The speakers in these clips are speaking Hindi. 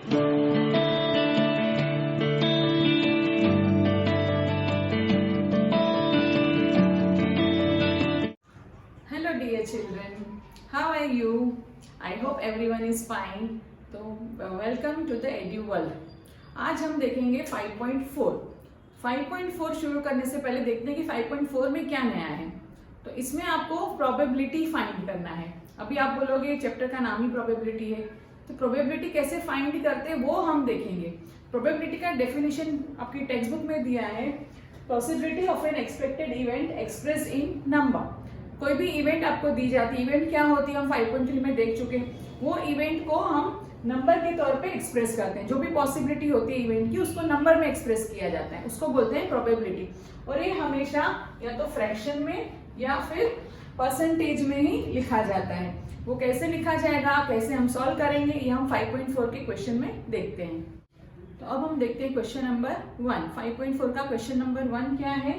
Hello dear children, how are you? I hope everyone is fine. तो welcome to the Edu World. आज हम देखेंगे 5.4। 5.4 शुरू करने से पहले देखते हैं कि 5.4 में क्या नया है। तो इसमें आपको प्रोबेबिलिटी फाइंड करना है। अभी आप बोलोगे चैप्टर का नाम ही प्रोबेबिलिटी है, तो प्रोबेबिलिटी कैसे फाइंड करते हैं वो हम देखेंगे। प्रोबेबिलिटी का डेफिनेशन आपकी टेक्स्ट बुक में दिया है, possibility of N expected event express in number. कोई भी इवेंट आपको दी जाती है, इवेंट क्या होती है हम 5.3 में देख चुके हैं। वो इवेंट को हम नंबर के तौर पे एक्सप्रेस करते हैं। जो भी पॉसिबिलिटी होती है इवेंट की, उसको नंबर में एक्सप्रेस किया जाता है, उसको बोलते हैं प्रोबेबिलिटी। और ये हमेशा या तो फ्रैक्शन में या फिर परसेंटेज में ही लिखा जाता है। वो कैसे लिखा जाएगा, कैसे हम सॉल्व करेंगे, ये हम 5.4 के क्वेश्चन में देखते हैं। तो अब हम देखते हैं क्वेश्चन नंबर 1। 5.4 का क्वेश्चन नंबर 1 क्या है?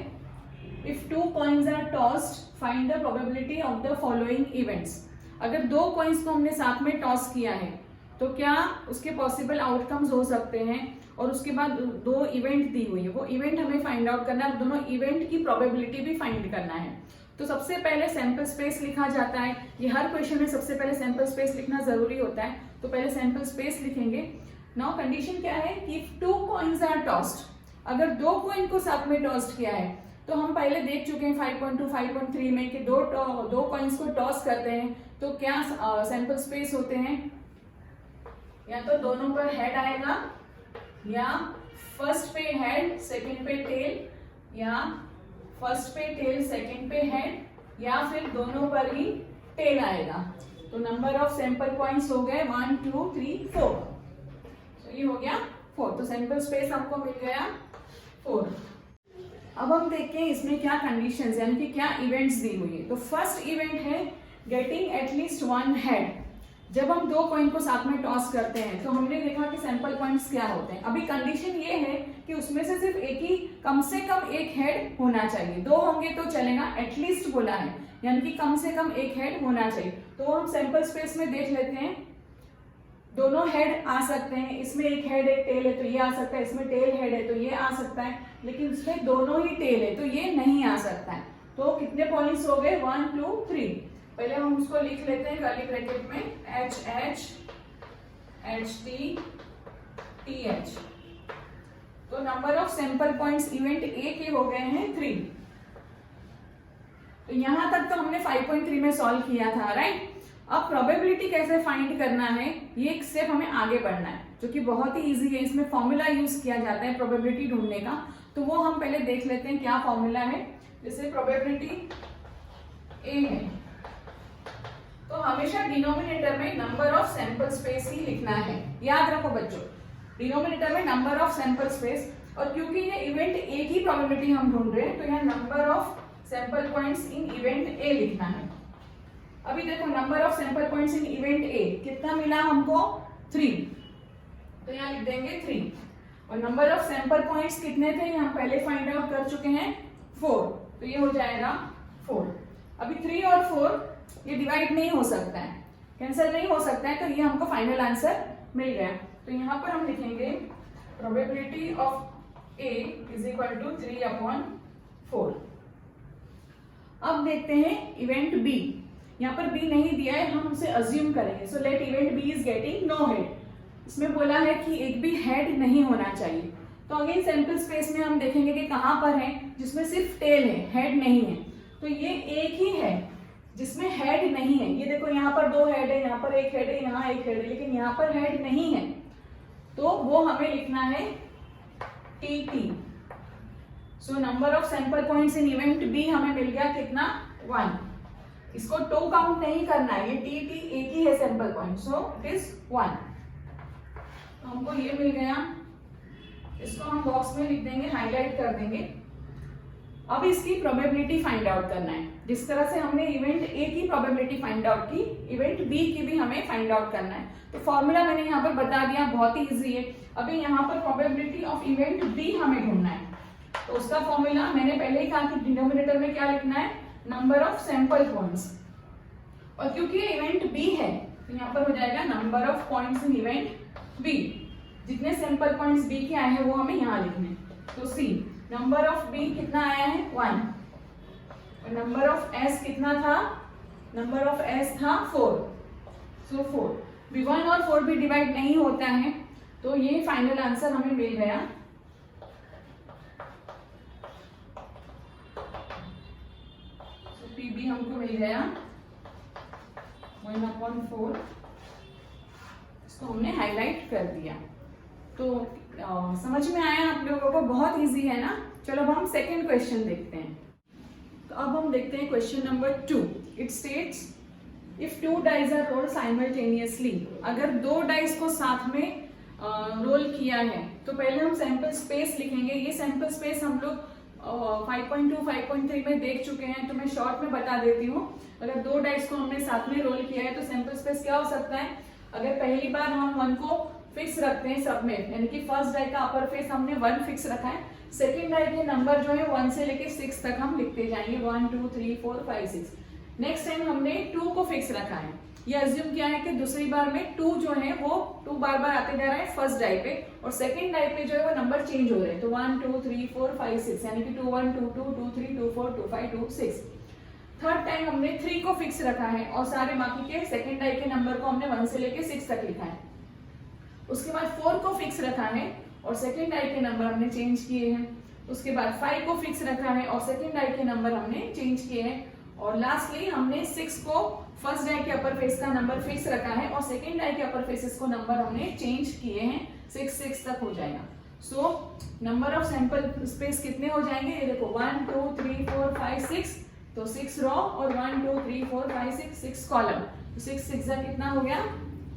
If two coins are tossed, find the probability of the following events. अगर दो coins को हमने साथ में टॉस किया है तो क्या उसके पॉसिबल आउटकम्स हो सकते हैं, और उसके बाद दो इवेंट दी हुई है, वो इवेंट हमें फाइंड आउट करना है, दोनों इवेंट की प्रोबेबिलिटी भी फाइंड करना है। तो सबसे पहले सैंपल स्पेस लिखा जाता है। ये हर क्वेश्चन में सबसे पहले सैंपल स्पेस लिखना जरूरी होता है, तो पहले सैंपल स्पेस लिखेंगे। नाउ कंडीशन क्या है कि टू कॉइन्स आर टॉस्ड, अगर दो कॉइन को साथ में टॉस्ट किया है, तो हम पहले देख चुके हैं 5.2 5.3 में कि दो कॉइन्स को टॉस करते हैं तो क्या सैंपल स्पेस होते हैं, या तो दोनों पर हेड आएगा, या फर्स्ट पे हेड सेकंड पे टेल, या फर्स्ट पे टेल सेकंड पे हेड, या फिर दोनों पर ही टेल आएगा। तो नंबर ऑफ सैंपल पॉइंट्स हो गए 1 2 3 4। तो ये हो गया 4। तो सैंपल स्पेस आपको मिल गया 4। अब हम देखते हैं इसमें क्या कंडीशंस यानी कि क्या इवेंट्स दी हुई है। तो फर्स्ट इवेंट है गेटिंग एटलीस्ट वन हेड। जब हम दो कॉइन को साथ में टॉस करते हैं तो हमने देखा कि सैंपल पॉइंट्स क्या होते हैं। अभी कंडीशन ये है कि उसमें से सिर्फ एक ही, कम से कम एक हेड होना चाहिए। दो होंगे तो चलेगा, एटलीस्ट बोला है यानी कि कम से कम एक हेड होना चाहिए। तो हम सैंपल स्पेस में देख लेते हैं, दोनों हेड आ सकते हैं। इसमें एक हेड एक टेल है तो ये आ सकता है, इसमें टेल हेड है तो ये आ सकता है, लेकिन इसमें दोनों ही टेल है तो ये नहीं आ सकता है। तो कितने पॉइंट्स हो गए? 1 2 3। पहले हम उसको लिख लेते हैं कर्ली ब्रैकेट में HH HT TH। तो number of sample points event ए के हो गए हैं 3। तो यहां तक तो हमने 5.3 में सॉल्व किया था, राइट। अब प्रोबेबिलिटी कैसे फाइंड करना है, ये एक स्टेप हमें आगे बढ़ना है, जो कि बहुत ही इजी है। इसमें फॉर्मूला यूज किया जाता है प्रोबेबिलिटी ढूंढने का, तो वो हम पहले देख लेते हैं क्या फॉर्मूला है। जैसे प्रोबेबिलिटी ए है तो हमेशा डिनोमिनेटर में नंबर ऑफ सैंपल स्पेस ही लिखना है। याद रखो बच्चों, डिनोमिनेटर में नंबर ऑफ सैंपल स्पेस। और क्योंकि ये इवेंट ए की प्रोबेबिलिटी हम ढूंढ रहे हैं तो यहाँ number of sample points in event A लिखना है। अभी देखो number of sample points in event A कितना मिला हमको? 3। तो यहाँ लिख देंगे 3। और नंबर ऑफ सैंपल पॉइंट्स कितने थे हम पहले फाइंड आउट कर चुके हैं 4। तो ये हो जाएगा 4। अभी 3 और 4 ये डिवाइड नहीं हो सकता है, कैंसिल नहीं हो सकता है, तो ये हमको फाइनल आंसर मिल गया। तो यहाँ पर हम लिखेंगे probability of A is equal to 3/4। अब देखते हैं इवेंट बी। यहाँ पर बी नहीं दिया है, हम उसे अज्यूम करेंगे। So let event B is getting no head. इसमें बोला है कि एक भी हेड नहीं होना चाहिए। तो अगेन सैंपल स्पेस में हम देखेंगे कि कहां पर है जिसमें सिर्फ टेल है, हेड नहीं है। तो ये एक ही है जिसमें हेड नहीं है। ये देखो यहाँ पर 2 हेड है, यहाँ पर एक हेड है, यहाँ एक हेड है, लेकिन यहाँ पर हेड नहीं है, तो वो हमें लिखना है TT। So number of sample points in event B हमें मिल गया कितना? 1। इसको 2 काउंट नहीं करना है, ये TT एक ही है sample point, so it is 1। तो हमको ये मिल गया, इसको हम बॉक्स में लिख देंगे, हाईलाइट कर देंगे। अब इसकी प्रोबेबिलिटी फाइंड आउट करना है। जिस तरह से हमने इवेंट ए की प्रोबेबिलिटी फाइंड आउट की, इवेंट बी की भी हमें फाइंड आउट करना है। तो फॉर्मूला मैंने यहाँ पर बता दिया, बहुत ही इजी है। अभी यहाँ पर प्रोबेबिलिटी ऑफ इवेंट बी हमें ढूंढना है। तो उसका फॉर्मूला मैंने पहले ही कहा कि डिनोमिनेटर में क्या लिखना है? Number of sample points. और क्योंकि ये इवेंट बी है तो यहाँ पर हो जाएगा number of points in event B. जितने सैंपल पॉइंट्स बी के आए हैं वो हमें यहाँ लिखने। तो सी, नंबर ऑफ बी कितना आया है 1, और नंबर ऑफ एस कितना था, नंबर ऑफ एस था 4, सो 4। बी 1 और 4 भी डिवाइड नहीं होता है, तो ये फाइनल आंसर हमें मिल गया। पी बी हमको मिल गया 1/4, इसको हमने हाईलाइट कर दिया। तो समझ में आया आप लोगों को, बहुत इजी है ना। चलो अब हम सेकेंड क्वेश्चन देखते हैं। तो अब हम देखते हैं question number 2। It states if 2 dice are rolled simultaneously, अगर 2 डाइस को साथ में रोल किया है तो पहले हम सैंपल स्पेस लिखेंगे। ये सैंपल स्पेस हम लोग 5.2 5.3 में देख चुके हैं, तो मैं शॉर्ट में बता देती हूँ। अगर 2 डाइस को हमने साथ में रोल किया है तो सैंपल स्पेस क्या हो सकता है। अगर पहली बार हम 1 को फिक्स रखते हैं सब में, यानी कि फर्स्ट डाई का अपर फेस हमने 1 फिक्स रखा है, सेकेंड डाई के नंबर जो है 1 से लेके 6 तक हम लिखते जाएंगे, 1 2 3 4 5 6। नेक्स्ट टाइम हमने 2 को फिक्स रखा है। ये अज्यूम किया है कि दूसरी बार में 2 जो है वो 2 बार बार आते जा रहा है फर्स्ट डाई पे, और सेकंड डाई पे जो है वो नंबर चेंज हो रहे हैं। तो 1 2 3 4 5 6, यानी कि 2 1 2 2 2 3 2 4 2 5 2 6। थर्ड टाइम हमने 3 को फिक्स रखा है और सारे बाकी के सेकंड डाई के नंबर को हमने 1 से लेके 6 तक लिखा है। उसके बाद 4 को फिक्स रखा है और सेकंड डाई के नंबर हमने चेंज किए हैं। उसके बाद 5 को फिक्स रखा है और सेकंड डाई के नंबर हमने चेंज किए हैं। और लास्टली हमने 6 को फर्स्ट डाई के अपर फेस का नंबर फिक्स रखा है और सेकंड डाई के अपर फेसेस को नंबर हमने चेंज किए हैं, 6 तक हो जाएगा। सो नंबर ऑफ सैंपल स्पेस कितने हो जाएंगे, ये देखो 1 2 3 4 5 6, तो 6 रो और 1 2 3 4 5 6 कॉलम, 6 6 कितना हो गया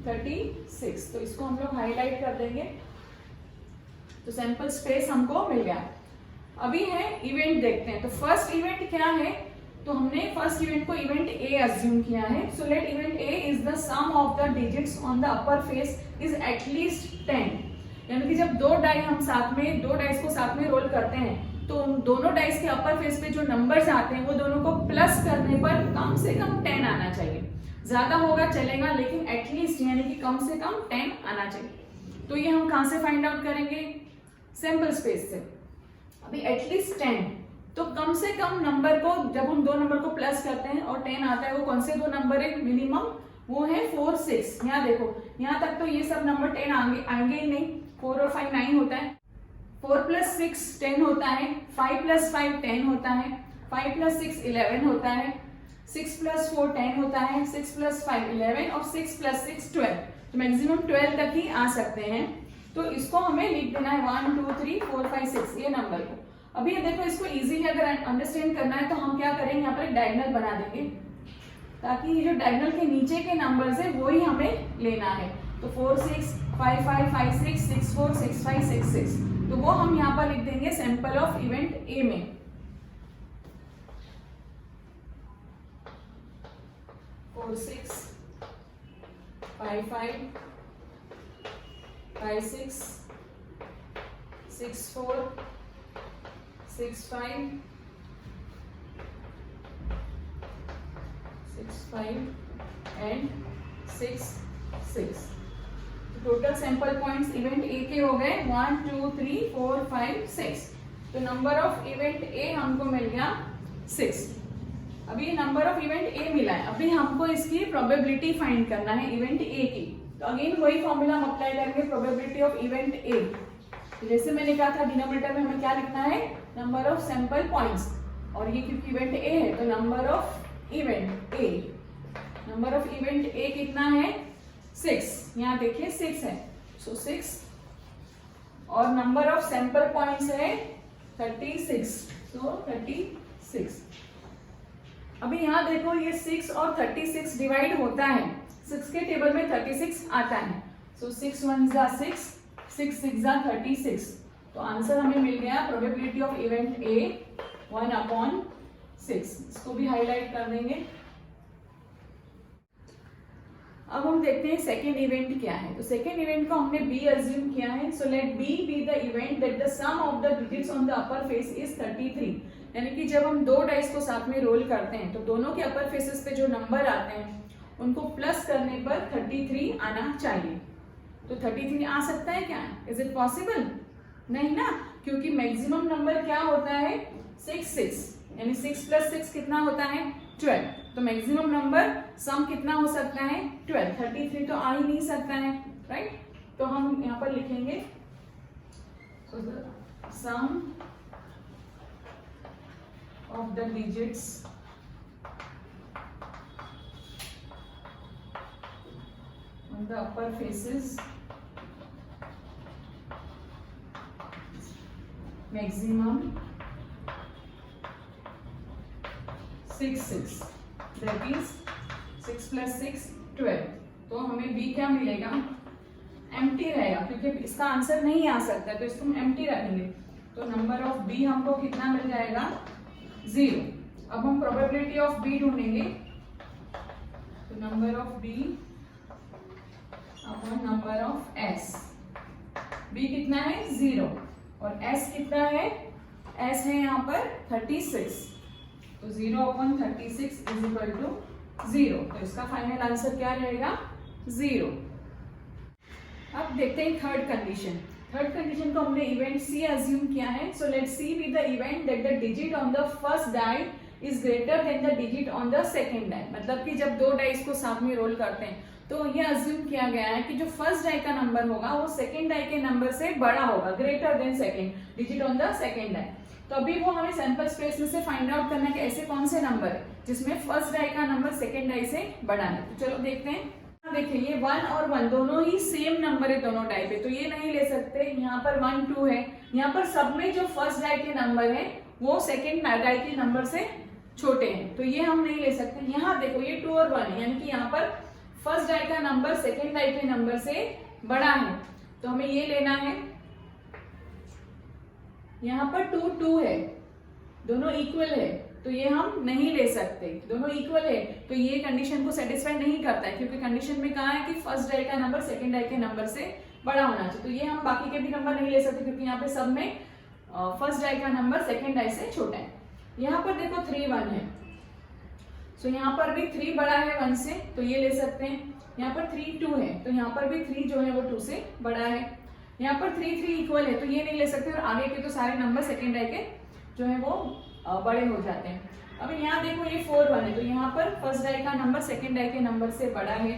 36। तो इसको हम लोग हाईलाइट कर देंगे, तो सैंपल स्पेस हमको मिल गया। अभी है इवेंट देखते हैं। तो फर्स्ट इवेंट क्या है, तो हमने फर्स्ट इवेंट को इवेंट ए अज्यूम किया है। So let event A is the sum of the digits on the upper face is at least 10, यानी कि जब 2 डाई हम साथ में 2 डाइस को साथ में रोल करते हैं तो उन दोनों डाइस के अपर फेस पे जो नंबर्स आते हैं वो दोनों को प्लस करने पर कम से कम 10 आना चाहिए। ज्यादा होगा चलेगा, लेकिन एटलीस्ट यानी कि कम से कम 10 आना चाहिए। तो ये हम कहां से फाइंड आउट करेंगे, सैंपल स्पेस से। अभी एटलीस्ट 10, तो कम से कम नंबर को जब हम 2 नंबर को प्लस करते हैं और 10 आता है, वो कौन से 2 नंबर है मिनिमम, वो है 4 6। यहाँ देखो, यहाँ तक तो ये सब नंबर 10 आएंगे ही नहीं। 4 और 5 9 होता है, 4 + 6 10 होता है, 5 + 5 10 होता है, 5 + 6 11 होता है, 6 + 4 10 होता है, 6 + 5 11 और 6 + 6 12। तो मैक्सिमम 12 तक ही आ सकते हैं। तो इसको हमें लिख देना है 1 2 3 4 5 6 ये नंबर को। अभी ये देखो, इसको इजीली अगर अंडरस्टैंड करना है तो हम क्या करेंगे, यहाँ पर एक डायगोनल बना देंगे, ताकि ये जो डायगोनल के नीचे के नंबर्स है वो ही हमें लेना है। तो 4 6 5 5 5 6 6 4 6 5 6 6, तो वो हम यहाँ पर लिख देंगे सैंपल ऑफ इवेंट ए में। 4 6 5 5 5 6 6 4 6 5 6 5 and 6 6। Total sample points event ए के हो गए 1 2 3 4 5 6। तो नंबर ऑफ इवेंट ए हमको मिल गया 6। अभी नंबर ऑफ इवेंट ए मिला है, अभी हमको इसकी प्रोबेबिलिटी फाइंड करना है इवेंट ए की। तो अगेन वही फॉर्मूला हम अप्लाई करेंगे, प्रोबेबिलिटी ऑफ इवेंट ए। जैसे मैंने कहा था डिनोमिनेटर में हमें क्या लिखना है, नंबर ऑफ सैंपल पॉइंट्स, और ये क्योंकि इवेंट ए है तो number of event A. Number of event A कितना है 6, यहाँ देखिए 6 है, सो 6, और नंबर ऑफ सैंपल पॉइंट्स है 36, सो 36। अभी यहाँ देखो, ये 6 और 36 डिवाइड होता है, 6 के टेबल में 36 आता है, सो 6 1 = 6, 6 6 = 36। तो आंसर हमें मिल गया प्रोबेबिलिटी ऑफ इवेंट ए 1/6। इसको भी हाईलाइट कर देंगे। अब हम देखते हैं सेकेंड इवेंट क्या है। तो सेकेंड इवेंट को हमने बी अज्यूम किया है। So let B be the event that the sum of the digits on the upper face is 33, यानी कि जब हम 2 डाइस को साथ में रोल करते हैं तो दोनों के अपर फेसेस पे जो नंबर आते हैं उनको प्लस करने पर 33 आना चाहिए। तो 33 आ सकता है क्या? Is it possible? नहीं ना, क्योंकि मैक्सिमम नंबर क्या होता है 6, यानी 6 + 6 कितना होता है 12। तो मैक्सिमम नंबर सम कितना हो सकता है 12। 33 तो आ ही नहीं सकता है, राइट। तो हम यहाँ पर लिखेंगे sum of the digits on the upper faces maximum 6 that is 6 + 6 12। तो हमें b क्या मिलेगा? एम्प्टी रहेगा, क्योंकि इसका आंसर नहीं आ सकता, तो इसको हम एम्प्टी रखेंगे। तो नंबर ऑफ b हमको कितना मिल जाएगा 0। अब हम प्रोबेबिलिटी ऑफ b ढूंढेंगे। तो number of b upon number of s। b कितना है 0 और s कितना है? s है यहाँ पर 36। तो 0 अपॉन 36 इज इक्वल टू 0। तो इसका फाइनल आंसर क्या रहेगा 0। अब देखते हैं थर्ड कंडीशन। थर्ड कंडीशन को हमने इवेंट सी अज्यूम किया है। So let's C with the event that the digit on the first die is greater than the digit on the second die. मतलब कि जब 2 डाइस को साथ में रोल करते हैं तो ये अज्यूम किया गया है कि जो फर्स्ट डाई का नंबर होगा वो सेकेंड डाई के नंबर से बड़ा होगा, greater than second digit on the second die. तो अभी वो हमें सैंपल स्पेस में से फाइंड आउट करना है कि ऐसे कौन से नंबर है जिसमें फर्स्ट डाई का नंबर सेकेंड डाई से बड़ा है। तो चलो देखते हैं। देखिए ये 1 और 1 दोनों ही सेम नंबर है दोनों डाई पे, तो ये नहीं ले सकते। यहाँ पर 1 2 है, यहाँ पर सब में जो फर्स्ट डाई के नंबर है वो सेकेंड डाई के नंबर से छोटे हैं, तो ये हम नहीं ले सकते। यहाँ देखो ये 2 और 1 है, यानी कि यहाँ पर फर्स्ट डाई का नंबर सेकेंड डाई के नंबर से बड़ा है, तो हमें ये लेना है। यहाँ पर 2 2 है, दोनों इक्वल है, तो ये हम नहीं ले सकते। दोनों इक्वल है तो ये कंडीशन को सेटिस्फाई नहीं करता है, क्योंकि कंडीशन में कहा है कि फर्स्ट डाई का नंबर सेकेंड डाई के नंबर से बड़ा होना चाहिए। तो ये हम बाकी के भी नंबर नहीं ले सकते, क्योंकि यहाँ पे सब में फर्स्ट डाई का नंबर सेकेंड डाई से छोटा है। यहाँ पर देखो 3 1 है, सो यहाँ पर भी 3 बड़ा है 1 से, तो ये ले सकते हैं। यहाँ पर 3 2 है, तो यहाँ पर भी 3 जो है वो 2 से बड़ा है। यहाँ पर 3 3 इक्वल है, तो ये नहीं ले सकते। और आगे के तो सारे नंबर सेकेंड डाई के जो है वो बड़े हो जाते हैं। अब यहाँ देखो ये 4 1 है, तो यहाँ पर फर्स्ट डाई का नंबर सेकेंड डाई के नंबर से बड़ा है।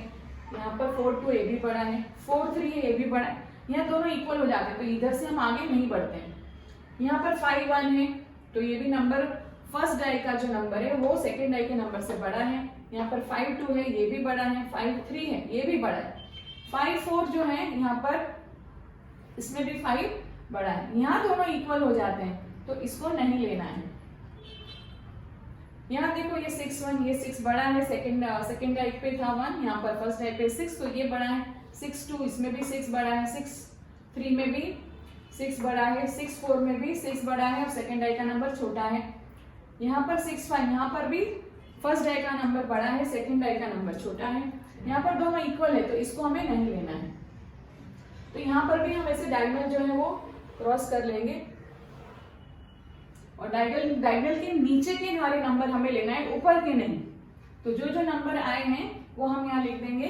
यहाँ पर 4 2 ये भी बड़ा है, 4 3 ये भी बड़ा है। यहाँ दोनों इक्वल हो जाते हैं, तो इधर से हम आगे नहीं बढ़ते हैं। यहाँ पर 5 1 है, तो ये भी नंबर फर्स्ट डाई का जो नंबर है वो सेकेंड डाई के नंबर से बड़ा है। यहाँ पर 5 2 है, ये भी बड़ा है। 5 3 है, ये भी बड़ा है। 5 4 जो है यहाँ पर इसमें भी 5 बड़ा है। यहाँ दोनों इक्वल हो जाते हैं, तो इसको नहीं लेना है। यहाँ देखो ये 6 1, ये 6 बड़ा है, सेकेंड डाई पे था 1, यहाँ पर फर्स्ट डाई पे 6, तो ये बड़ा है। 6 2 इसमें भी 6 बड़ा है, 6 3 में भी 6 बड़ा है, 6 4 में भी 6 बड़ा है और सेकेंड डाई का नंबर छोटा है। यहाँ पर 6 5, यहाँ पर भी फर्स्ट डाई का नंबर बड़ा है, सेकेंड डाई का नंबर छोटा है। यहाँ पर दोनों इक्वल है, तो इसको हमें नहीं लेना है। तो यहाँ पर भी हम ऐसे डायगोनल जो है वो क्रॉस कर लेंगे, और डायगोनल के नीचे के हमारे नंबर हमें लेना है, ऊपर के नहीं। तो जो जो नंबर आए हैं वो हम यहाँ लिख देंगे।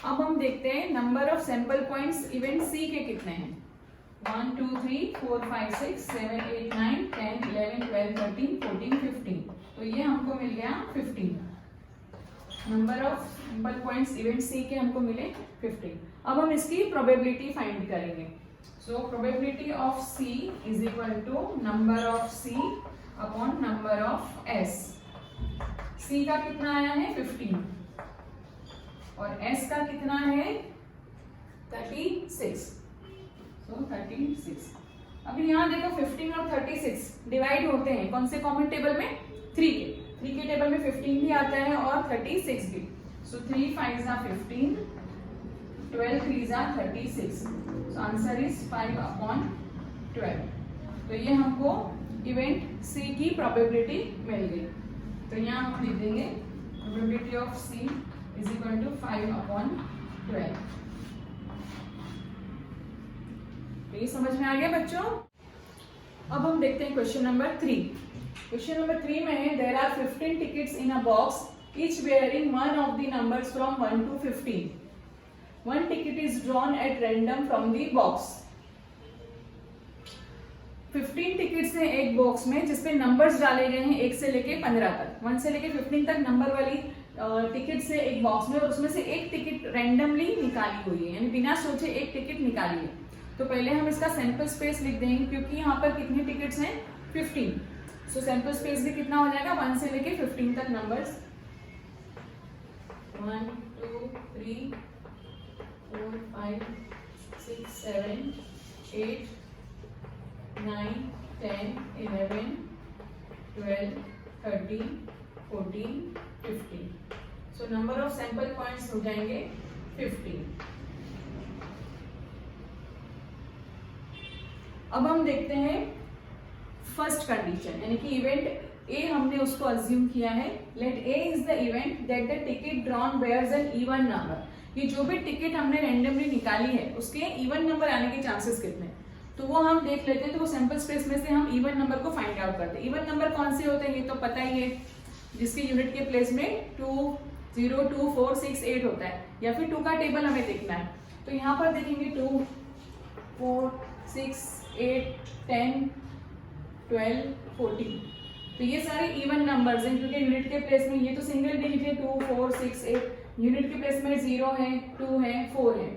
अब हम देखते हैं number of sample points event C के कितने हैं। 1 2 3 4 5 6 7 8 9 10 11 12 13 14 15, तो ये हमको मिल गया 15। Number of sample points event C के हमको मिले 15। अब हम इसकी प्रोबेबिलिटी फाइंड करेंगे। So probability of C is equal to number of C upon number of S। C का कितना आया है 15 और S का कितना है 36। So 36। अभी यहाँ देखो 15 और 36 डिवाइड होते हैं कौन से कॉमन टेबल में 3 के टेबल में 15 भी आता है और 36 भी। So 3 5 are 15, 12 3 are 36। So answer is 5 upon 12। तो ये हमको इवेंट सी की प्रोबेबिलिटी मिल गई। तो यहाँ हम लिख देंगे probability of C is equal to 5 upon 12। तो ये समझ में आ गया बच्चों। अब हम देखते हैं क्वेश्चन नंबर 3। क्वेश्चन नंबर 3 में है there are 15 tickets in a box each bearing one of the numbers from 1 to 15। 1 ticket is drawn at random from the box. 15 tickets हैं एक बॉक्स में जिसपे नंबर्स डाले गए हैं 1 से लेके 15 तक, 1 से लेके 15 तक नंबर वाली टिकट से एक बॉक्स में, और उसमें से एक टिकट रैंडमली निकाली हुई है, यानी बिना सोचे एक टिकट निकाली है। तो पहले हम इसका सैंपल स्पेस लिख देंगे क्योंकि यहाँ पर कितनी टिकट्स हैं 15, सो सैंपल स्पेस भी कितना हो जाएगा 1 से लेके 15 तक numbers 1 2 3 4 5 6 7 8 9 10 11 12 13 14 15, so number of sample points हो जाएंगे 15। अब हम देखते हैं फर्स्ट कंडीशन, यानी कि इवेंट ए हमने उसको अज्यूम किया है। Let A is the event that the ticket drawn bears an even number. ये जो भी टिकट हमने रैंडमली निकाली है उसके इवन नंबर आने के चांसेस कितने, तो वो हम देख लेते हैं। तो वो सैंपल स्पेस में से हम इवन नंबर को फाइंड आउट करते हैं। इवन नंबर कौन से होते हैं ये तो पता ही है, जिसके यूनिट के प्लेस में 2 0 2 4 6 8 होता है, या फिर 2 का टेबल हमें देखना है। तो यहाँ पर देखेंगे 2 4 6 8 10 12 14, तो ये सारे इवन नंबर्स हैं क्योंकि यूनिट के प्लेस में ये तो सिंगल डिजिट है 2 4 6 8, यूनिट के प्लेस में 0 है 2 है 4 है,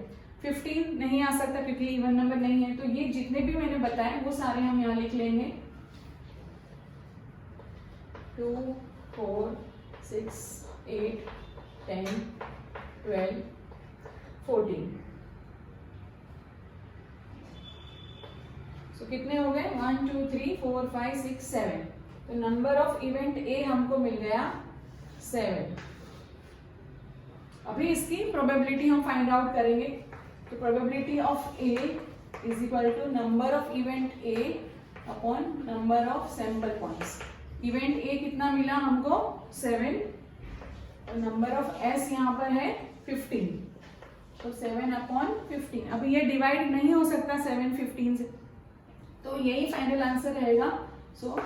15 नहीं आ सकता क्योंकि इवन नंबर नहीं है। तो ये जितने भी मैंने बताए वो सारे हम यहाँ लिख लेंगे 2 4 6 8 10 12 14, सो कितने हो गए 1 2 3 4 5 6 7, तो नंबर ऑफ इवेंट ए हमको मिल गया 7। अभी इसकी प्रोबेबिलिटी हम फाइंड आउट करेंगे। तो probability of A is equal to number of event A upon number of sample points. Event A कितना मिला हमको 7, और नंबर ऑफ एस यहाँ पर है 15, तो 7 अपॉन 15। अभी ये डिवाइड नहीं हो सकता 7 15 से, तो यही फाइनल आंसर रहेगा। सो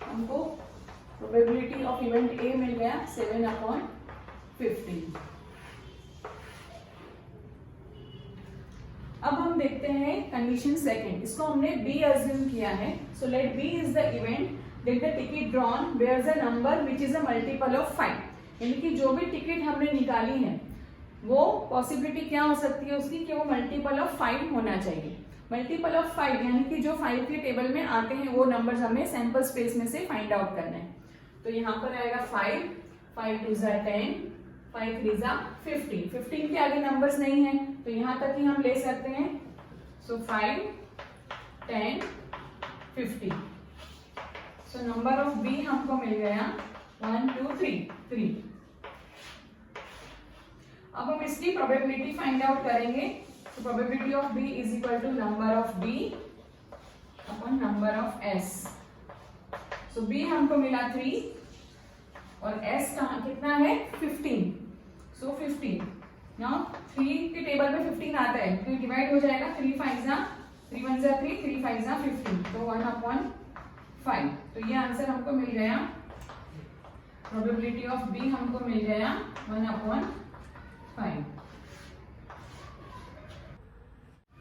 हमको प्रोबेबिलिटी ऑफ इवेंट ए मिल गया 7 अपॉन 15। अब हम देखते हैं कंडीशन सेकंड, इसको हमने बी अज्यूम किया है। So let B is the event that the ticket drawn bears a number which is a multiple of 5, यानी कि जो भी टिकट हमने निकाली है वो पॉसिबिलिटी क्या हो सकती है उसकी कि वो मल्टीपल ऑफ 5 होना चाहिए। मल्टीपल ऑफ 5 यानी कि जो 5 के टेबल में आते हैं वो नंबर्स हमें सैंपल स्पेस में से फाइंड आउट करना है। तो यहाँ पर आएगा 5 5 2 10 5 3 15, 15 के आगे नंबर्स नहीं है तो यहाँ तक ही हम ले सकते हैं। सो 5 10 15, सो नंबर ऑफ बी हमको मिल गया 1 2 3। अब हम इसकी प्रोबेबिलिटी फाइंड आउट करेंगे। तो probability of B is equal to number of B upon number of S. So B हमको मिला 3 और एस कहाँ कितना है 15, सो 15। नाउ 3 के टेबल में 15 आता है तो डिवाइड हो जाएगा 3 5 3 1 3 3 5 15, तो 1 अपॉन 5। तो ये आंसर हमको मिल गया। प्रोबेबिलिटी ऑफ बी हमको मिल गया 1 अपॉन 5।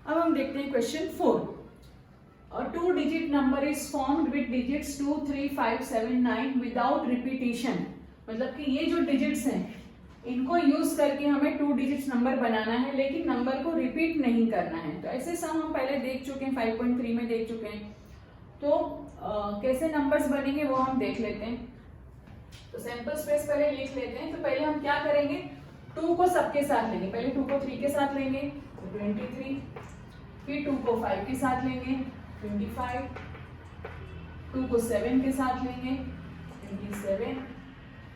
अब हम देखते हैं question 4। A 2-digit number is formed with digits 2 3 5 7 9 without repetition, मतलब कि ये जो डिजिट्स हैं इनको यूज करके हमें 2 डिजिट्स नंबर बनाना है लेकिन नंबर को रिपीट नहीं करना है। तो ऐसे सम हम पहले देख चुके हैं, 5.3 में देख चुके हैं। तो कैसे नंबर्स बनेंगे वो हम देख लेते हैं। तो सैंपल स्पेस पहले लिख लेते हैं। तो पहले हम क्या करेंगे, 2 को सबके साथ लेंगे। पहले 2 को 3 के साथ लेंगे तो 23, फिर 2 को 5 के साथ लेंगे 25, 2 को 7 के साथ लेंगे 27,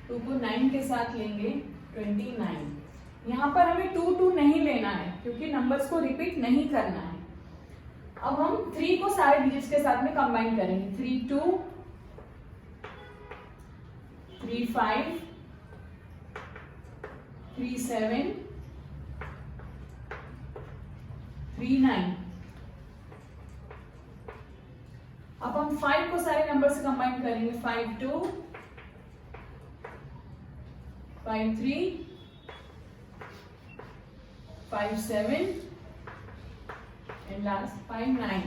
2 को 9 के साथ लेंगे 29। यहाँ पर हमें 2 2 नहीं लेना है क्योंकि नंबर्स को रिपीट नहीं करना है। अब हम 3 को सारे डिजिट्स के साथ में कंबाइन करेंगे। 3 2, 3 5, 3 7, 3 9। अब हम 5 को सारे नंबर से कंबाइन करेंगे। 5 2, 5 3, 5 7 एंड लास्ट 5 9।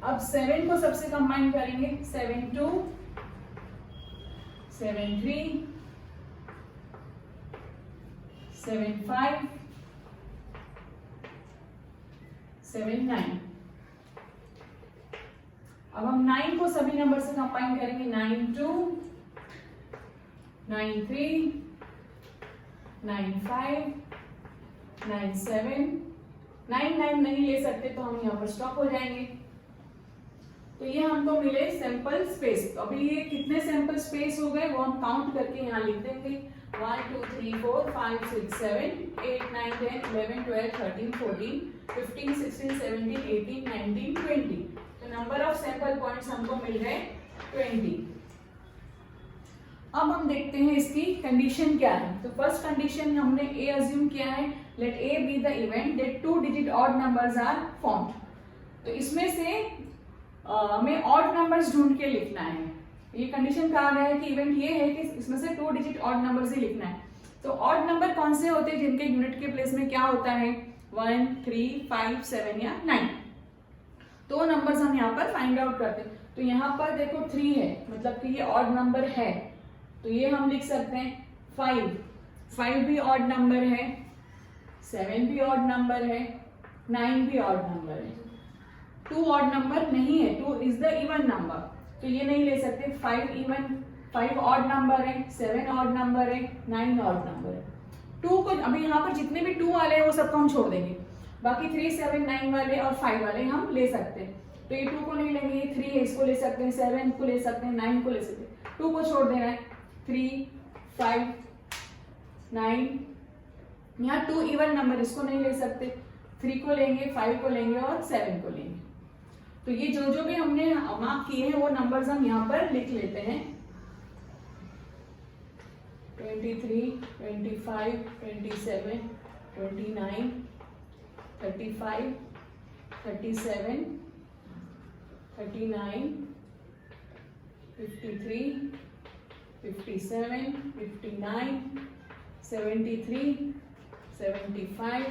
अब 7 को सबसे कंबाइन करेंगे, 7 2 7 3 7 5 7 9। अब हम 9 को सभी नंबर से कंबाइन करेंगे, 9 2 9 3 9 5 9 7। 9 9 नहीं ले सकते तो हम यहाँ पर स्टॉप हो जाएंगे। तो ये हमको मिले सैंपल स्पेस। तो अभी ये कितने सैंपल स्पेस हो गए वो हम काउंट करके यहाँ लिख देंगे। 1 2 3 4 5 6 7 8 9 10 11 12 13 14 15 16 17 18 19 20। तो नंबर ऑफ सैंपल पॉइंट्स हमको मिल गए 20। अब हम देखते हैं इसकी कंडीशन क्या है। तो फर्स्ट कंडीशन हमने ए अज्यूम किया है, let A be the event that 2 digit odd numbers are formed. तो इसमें से हमें ऑड नंबर्स ढूंढ के लिखना है। ये कंडीशन कहा गया है कि इवेंट ये है कि इसमें से 2 डिजिट ऑड नंबर्स ही लिखना है। तो ऑड नंबर कौन से होते हैं जिनके यूनिट के प्लेस में क्या होता है, 1 3 5 7 या 9। तो नंबर्स हम यहाँ पर फाइंड आउट करते हैं। तो यहाँ पर देखो 3 है, मतलब कि ये ऑड नंबर है, तो ये हम लिख सकते हैं 5 भी ऑड नंबर है, 7 भी ऑड नंबर है, 9 भी ऑड नंबर है। 2 ऑड नंबर नहीं है, 2 इज द इवन नंबर, तो ये नहीं ले सकते। 5 ऑड नंबर है, 7 ऑड नंबर है, 9 ऑड नंबर है। 2 को अभी यहाँ पर जितने भी 2 वाले हैं वो सबको हम छोड़ देंगे, बाकी 3 7 9 वाले और 5 वाले हम ले सकते हैं। तो ये 2 को नहीं लेंगे, ये 3 है इसको ले सकते हैं, 7 को ले सकते हैं, 9 को ले सकते हैं। 2 को छोड़ देना है, 3 5 9। यहाँ 2 इवन नंबर, इसको नहीं ले सकते, 3 को लेंगे, 5 को लेंगे और 7 को लेंगे। तो ये जो भी हमने मार्क किए हैं वो नंबर्स हम यहाँ पर लिख लेते हैं। 23 25 27 29 35 37 39 53 57 59 73 75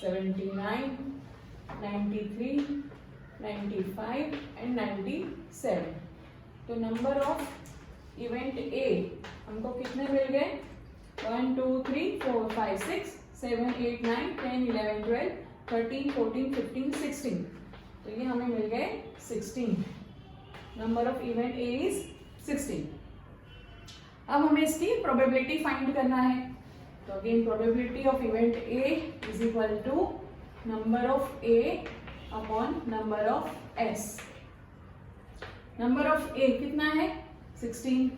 79 93 95 एंड 97। तो नंबर ऑफ इवेंट ए हमको कितने मिल गए, 1 2 3 4 5 6 7 8 9 10 11 12 13 14 15 16। तो ये हमें मिल गए 16। Number of event A is 16। अब हमें इसकी प्रोबेबिलिटी फाइंड करना है। तो again probability of event A is equal to number of A upon number of S. Number of A कितना है, 16।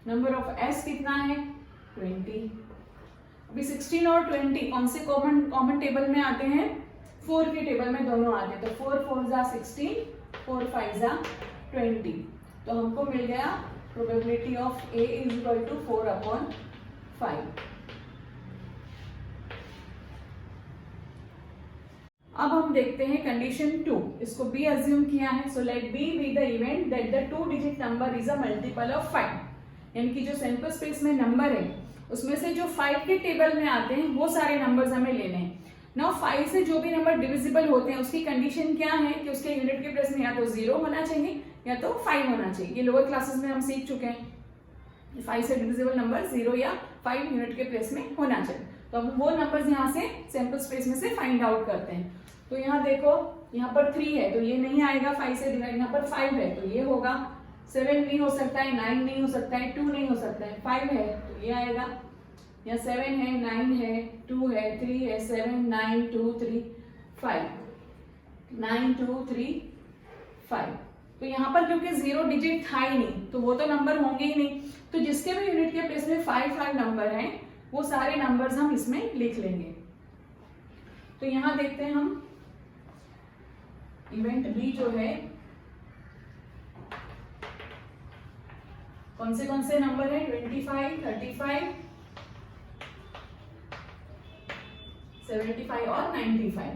नंबर ऑफ एस कितना है, 20। अभी 16 और 20 कौन से कॉमन टेबल में आते हैं, 4 के टेबल में दोनों आते हैं। तो 4 4 जा 16, 4 5 जा 20। तो हमको मिल गया probability of A is equal to 4 upon 5। अब हम देखते हैं कंडीशन 2। इसको बी अज्यूम किया है, so let B be the event that the 2 digit number is a multiple of 5। यानी कि जो सैंपल स्पेस में नंबर है उसमें से जो 5 के टेबल में आते हैं वो सारे नंबर्स हमें लेने हैं। नाउ 5 से जो भी नंबर डिविजिबल होते हैं उसकी कंडीशन क्या है कि उसके यूनिट के प्लेस में या तो 0 होना चाहिए या तो 5 होना चाहिए। ये लोअर क्लासेस में हम सीख चुके हैं। 5 से डिविजिबल नंबर 0 या 5 यूनिट के प्लेस में होना चाहिए। तो अब वो नंबर्स यहाँ से सैंपल स्पेस में से फाइंड आउट करते हैं। तो यहाँ देखो, यहाँ पर 3 है तो ये नहीं आएगा 5 से डिवाइड। यहाँ पर 5 है तो ये होगा, 7 नहीं हो सकता है, 9 नहीं हो सकता है, 2 नहीं हो सकता है, 5 है तो ये आएगा। यहाँ 7 है, 9 है, 2 है, 3 है, 7 9 2 3 5 9 2 3 5। तो यहाँ पर क्योंकि 0 डिजिट था ही नहीं तो वो तो नंबर होंगे ही नहीं। तो जिसके भी यूनिट के प्लेस में 5 5 नंबर हैं वो सारे नंबर्स हम इसमें लिख लेंगे। तो यहाँ देखते हैं हम इवेंट बी जो है कौन से नंबर है, 25 35 75 और 95।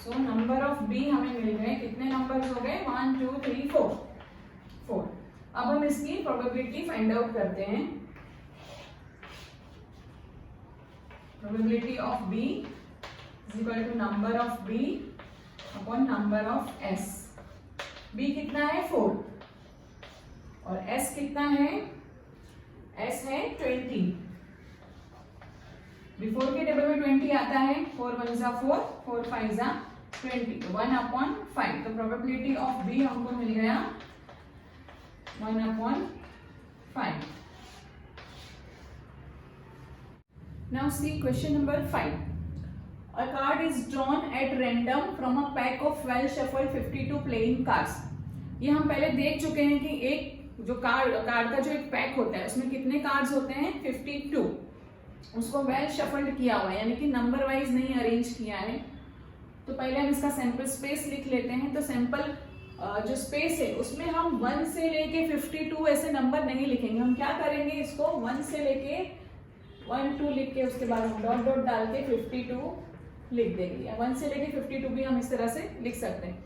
सो नंबर ऑफ बी हमें मिल गए, कितने नंबर्स हो गए, 1 2 3 4। अब हम इसकी प्रोबेबिलिटी फाइंड आउट करते हैं। Probability of B is equal to number of B upon number of S। B कितना है 4 और S कितना है, S है 20। बिफोर के टेबल में 20 आता है, 4 1 जा 4, 4 5 जा 20, 1/5। तो प्रोबेबिलिटी ऑफ B हमको मिल गया 1/5। Now see question number 5. A card is drawn at random from a pack of well shuffled 52 playing cards. ये हम पहले देख चुके हैं कि एक जो कार्ड का जो एक पैक होता है उसमें कितने कार्ड्स होते हैं 52। उसको वेल शफल्ड किया हुआ है, यानी कि नंबर वाइज नहीं अरेंज किया है। तो पहले हम इसका सैंपल स्पेस लिख लेते हैं। तो सैंपल जो स्पेस है उसमें हम 1 से लेके 52 ऐसे नंबर नहीं लिखेंगे। हम क्या करेंगे, इसको 1 से लेके 1 2 लिख के उसके बाद हम डॉट डॉट डाल के 52 लिख देंगे, या 1 से लेके 52 भी हम इस तरह से लिख सकते हैं।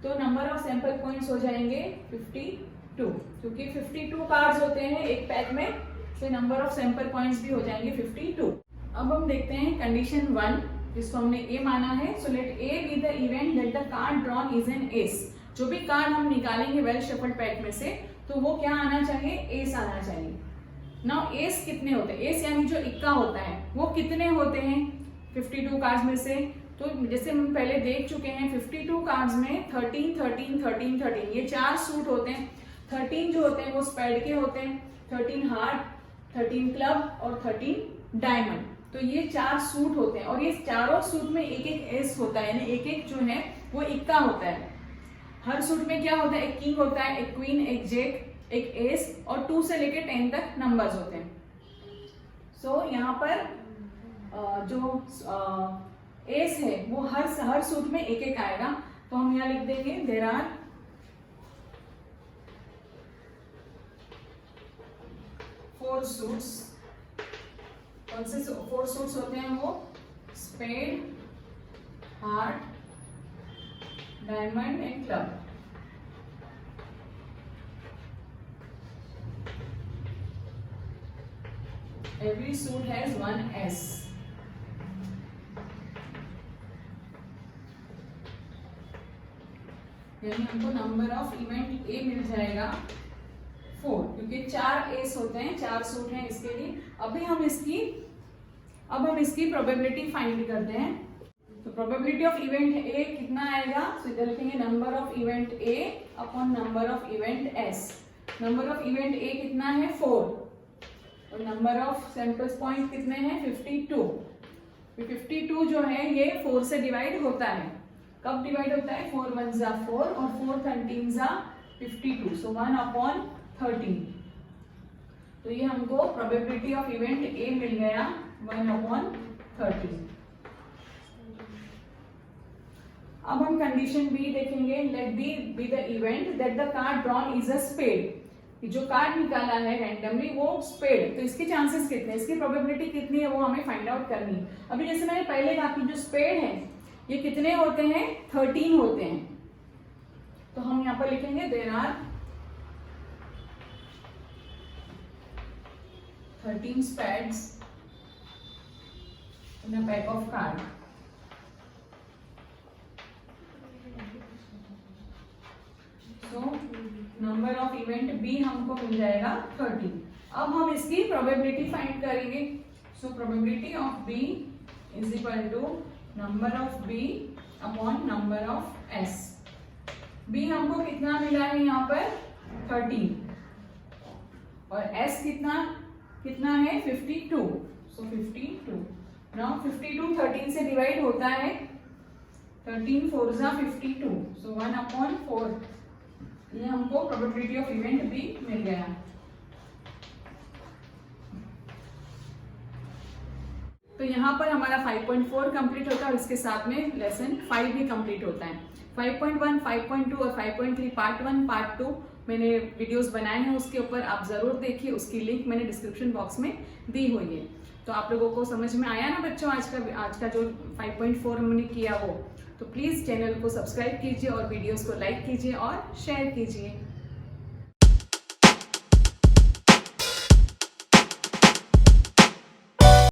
तो नंबर ऑफ सैंपल पॉइंट्स हो जाएंगे 52, क्योंकि 52 कार्ड्स होते हैं एक पैक में, तो नंबर ऑफ सैंपल पॉइंट्स भी हो जाएंगे 52। अब हम देखते हैं कंडीशन 1, जिसको हमने ए माना है। So late A be the event that the card drawn is an S. जो भी कार्ड हम निकालेंगे वेल शफल्ड पैक में से, तो वो क्या आना चाहिए, एस आना चाहिए। नाउ एस कितने होते हैं, एस यानी जो इक्का होता है वो कितने होते हैं 52 कार्ड्स में से। तो जैसे हम पहले देख चुके हैं 52 कार्ड्स में 13 13 13 13 ये 4 सूट होते हैं। 13 जो होते हैं वो स्पेड के होते हैं, 13 हार्ट, 13 क्लब और 13 डायमंड। तो ये 4 सूट होते हैं और ये चारों सूट में एक एक एस होता है, यानी एक एक जो है वो इक्का होता है। हर सूट में क्या होता है, एक किंग होता है, एक क्वीन, एक जैक, एक एस और 2 से लेके 10 तक नंबर्स होते हैं। सो यहाँ पर जो एस है वो हर सूट में एक एक आएगा। तो हम यहाँ लिख देंगे देयर आर 4 सूट्स। कौन से 4 सूट्स होते हैं वो, spade, heart, diamond and club. Every suit has 1 S. यानी हमको नंबर ऑफ इवेंट ए मिल जाएगा 4, क्योंकि 4 एस होते हैं, 4 सूट हैं इसके लिए। अब हम इसकी प्रोबेबिलिटी फाइंड करते हैं। तो प्रोबेबिलिटी ऑफ इवेंट ए कितना आएगा, तो इधर लिखेंगे number of event A upon number of event S. Number of event A कितना है 4 और नंबर ऑफ सैंपल्स पॉइंट कितने हैं 52। 52 जो है ये 4 से डिवाइड होता है। कब डिवाइड होता है, 4 1 जा 4 और 4 13 जा 52, सो 1/13। तो ये हमको प्रोबेबिलिटी ऑफ इवेंट ए मिल गया 1/13। अब हम कंडीशन बी देखेंगे। Let B be the event that the card drawn is a spade. जो कार्ड निकाला है रैंडमली वो स्पेड, तो इसके चांसेस कितने, इसकी प्रोबेबिलिटी कितनी है वो हमें फाइंड आउट करनी है। अभी जैसे मैंने पहले कहा कि जो स्पेड है ये कितने होते हैं 13 होते हैं। तो हम यहाँ पर लिखेंगे there are 13 spades in a pack of card. तो नंबर ऑफ इवेंट बी हमको मिल जाएगा 13। अब हम इसकी प्रोबेबिलिटी फाइंड करेंगे। So probability of B is equal to number of B upon number of S. B हमको कितना मिला है यहाँ पर 13 और एस कितना है 52, सो 52। नाउ 52 13 से डिवाइड होता है, 13 4 जा 52, सो 1/4। ये हमको प्रोबेबिलिटी ऑफ इवेंट भी मिल गया। तो यहाँ पर हमारा 5.4 कंप्लीट होता है और इसके साथ में लेसन 5 भी कंप्लीट होता है। 5.1, 5.2 और 5.3 पार्ट 1 पार्ट 2 मैंने वीडियोस बनाए हैं, उसके ऊपर आप जरूर देखिए, उसकी लिंक मैंने डिस्क्रिप्शन बॉक्स में दी हुई है। तो आप लोगों को समझ में आया ना बच्चों आज का जो 5.4 हमने किया वो। तो प्लीज़ चैनल को सब्सक्राइब कीजिए और वीडियोस को लाइक कीजिए और शेयर कीजिए।